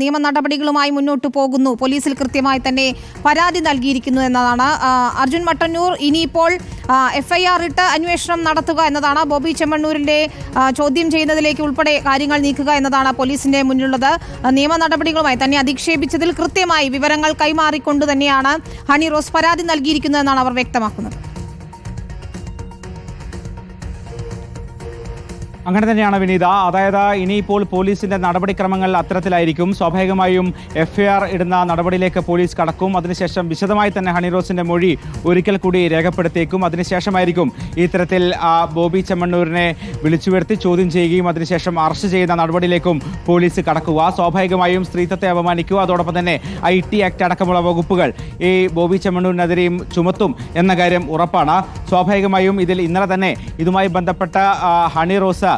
നിയമ നടപടികളുമായി മുന്നോട്ട് പോകുന്നു. പോലീസിൽ കൃത്യമായി തന്നെ പരാതി നൽകിയിരിക്കുന്നു എന്നതാണ്. അർജുൻ മട്ടന്നൂർ, ഇനിയിപ്പോൾ FIR ഇട്ട് അന്വേഷണം നടത്തുക എന്നതാണ്. ബോബി ചെമ്മണ്ണൂരിന്റെ ചോദ്യം ചെയ്യുന്നതിലേക്ക് ഉൾപ്പെടെ കാര്യങ്ങൾ നീക്കുക എന്നതാണ് പോലീസിന്റെ മുന്നിലുള്ളത്. നിയമ നടപടികളുമായി തന്നെ അധിക്ഷേപിച്ചതിൽ കൃത്യമായി വിവരങ്ങൾ കൈമാറിക്കൊണ്ട് തന്നെയാണ് ഹണി റോസ് പരാതി നൽകിയിരിക്കുന്നതെന്നാണ് അവർ വ്യക്തമാക്കുന്നത്. അങ്ങനെ തന്നെയാണ് വിനീത. അതായത് ഇനിയിപ്പോൾ പോലീസിന്റെ നടപടിക്രമങ്ങൾ അത്തരത്തിലായിരിക്കും. സ്വാഭാവികമായും FIR ഇടുന്ന നടപടിയിലേക്ക് പോലീസ് കടക്കും. അതിനുശേഷം വിശദമായി തന്നെ ഹണി റോസിന്റെ മൊഴി ഒരിക്കൽ കൂടി രേഖപ്പെടുത്തിയേക്കും. അതിനുശേഷമായിരിക്കും ഇത്തരത്തിൽ ബോബി ചെമ്മണ്ണൂരിനെ വിളിച്ചു വരുത്തി ചോദ്യം ചെയ്യുകയും അതിനുശേഷം അറസ്റ്റ് ചെയ്യുന്ന നടപടിയിലേക്കും പോലീസ് കടക്കുക. സ്വാഭാവികമായും സ്ത്രീത്വത്തെ അപമാനിക്കുക, അതോടൊപ്പം തന്നെ IT ആക്ട് അടക്കമുള്ള വകുപ്പുകൾ ഈ ബോബി ചെമ്മണ്ണൂരിനെതിരെയും ചുമത്തും എന്ന കാര്യം ഉറപ്പാണ്. സ്വാഭാവികമായും ഇതിൽ ഇന്നലെ തന്നെ ഇതുമായി ബന്ധപ്പെട്ട ഹണി റോസ്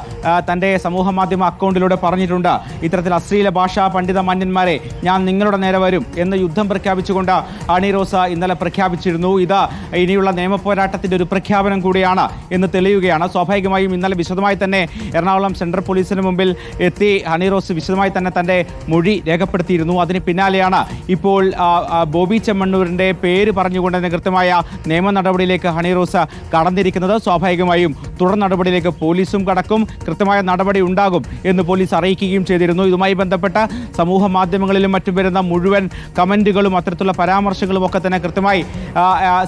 തന്റെ സമൂഹ മാധ്യമ അക്കൗണ്ടിലൂടെ പറഞ്ഞിട്ടുണ്ട്, ഇത്തരത്തിൽ അശ്ലീല ഭാഷാ പണ്ഡിത മാന്യന്മാരെ ഞാൻ നിങ്ങളുടെ നേരെ വരും എന്ന് യുദ്ധം പ്രഖ്യാപിച്ചുകൊണ്ട് ഹണി റോസ് ഇന്നലെ പ്രഖ്യാപിച്ചിരുന്നു. ഇത് ഇനിയുള്ള നിയമ പോരാട്ടത്തിന്റെ ഒരു പ്രഖ്യാപനം കൂടിയാണ് എന്ന് തെളിയുകയാണ്. സ്വാഭാവികമായും ഇന്നലെ വിശദമായി തന്നെ എറണാകുളം സെൻട്രൽ പോലീസിന് മുമ്പിൽ എത്തി ഹണി റോസ് വിശദമായി തന്നെ തന്റെ മൊഴി രേഖപ്പെടുത്തിയിരുന്നു. അതിന് പിന്നാലെയാണ് ഇപ്പോൾ ബോബി ചെമ്മണ്ണൂരിന്റെ പേര് പറഞ്ഞുകൊണ്ട് തന്നെ കൃത്യമായ നിയമ നടപടിയിലേക്ക് ഹണി റോസ് കടന്നിരിക്കുന്നത്. സ്വാഭാവികമായും തുടർ നടപടിയിലേക്ക് പോലീസും കടക്കും, കൃത്യമായ നടപടി ഉണ്ടാകും എന്ന് പോലീസ് അറിയിക്കുകയും ചെയ്തിരുന്നു. ഇതുമായി ബന്ധപ്പെട്ട സമൂഹ മാധ്യമങ്ങളിലും മറ്റും വരുന്ന മുഴുവൻ കമന്റുകളും അത്തരത്തിലുള്ള പരാമർശങ്ങളും ഒക്കെ തന്നെ കൃത്യമായി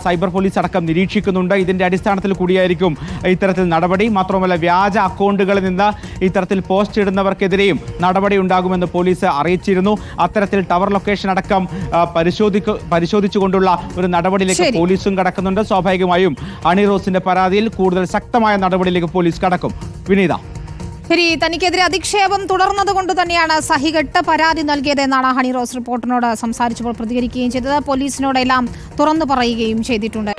സൈബർ പോലീസ് അടക്കം നിരീക്ഷിക്കുന്നുണ്ട്. ഇതിന്റെ അടിസ്ഥാനത്തിൽ കൂടിയായിരിക്കും ഇത്തരത്തിൽ നടപടി. മാത്രമല്ല വ്യാജ അക്കൗണ്ടുകളിൽ നിന്ന് ഇത്തരത്തിൽ പോസ്റ്റ് ഇടുന്നവർക്കെതിരെയും നടപടി ഉണ്ടാകുമെന്ന് പോലീസ് അറിയിച്ചിരുന്നു. അത്തരത്തിൽ ടവർ ലൊക്കേഷൻ അടക്കം പരിശോധിച്ചുകൊണ്ടുള്ള ഒരു നടപടിയിലേക്ക് പോലീസും കടക്കുന്നുണ്ട്. സ്വാഭാവികമായും ഹണി റോസിന്റെ പരാതിയിൽ കൂടുതൽ ശക്തമായ നടപടിയിലേക്ക് പോലീസ് കടക്കും. വിനീത, ശരി, തനിക്കെതിരെ അധിക്ഷേപം തുടർന്നതുകൊണ്ട് തന്നെയാണ് സഹികെട്ട് പരാതി നൽകിയതെന്നാണ് ഹണി റോസ് റിപ്പോർട്ടറിനോട് സംസാരിച്ചപ്പോൾ പ്രതികരിക്കുകയും ചെയ്തത്. പോലീസിനോടെല്ലാം തുറന്നു പറയുകയും ചെയ്തിട്ടുണ്ട്.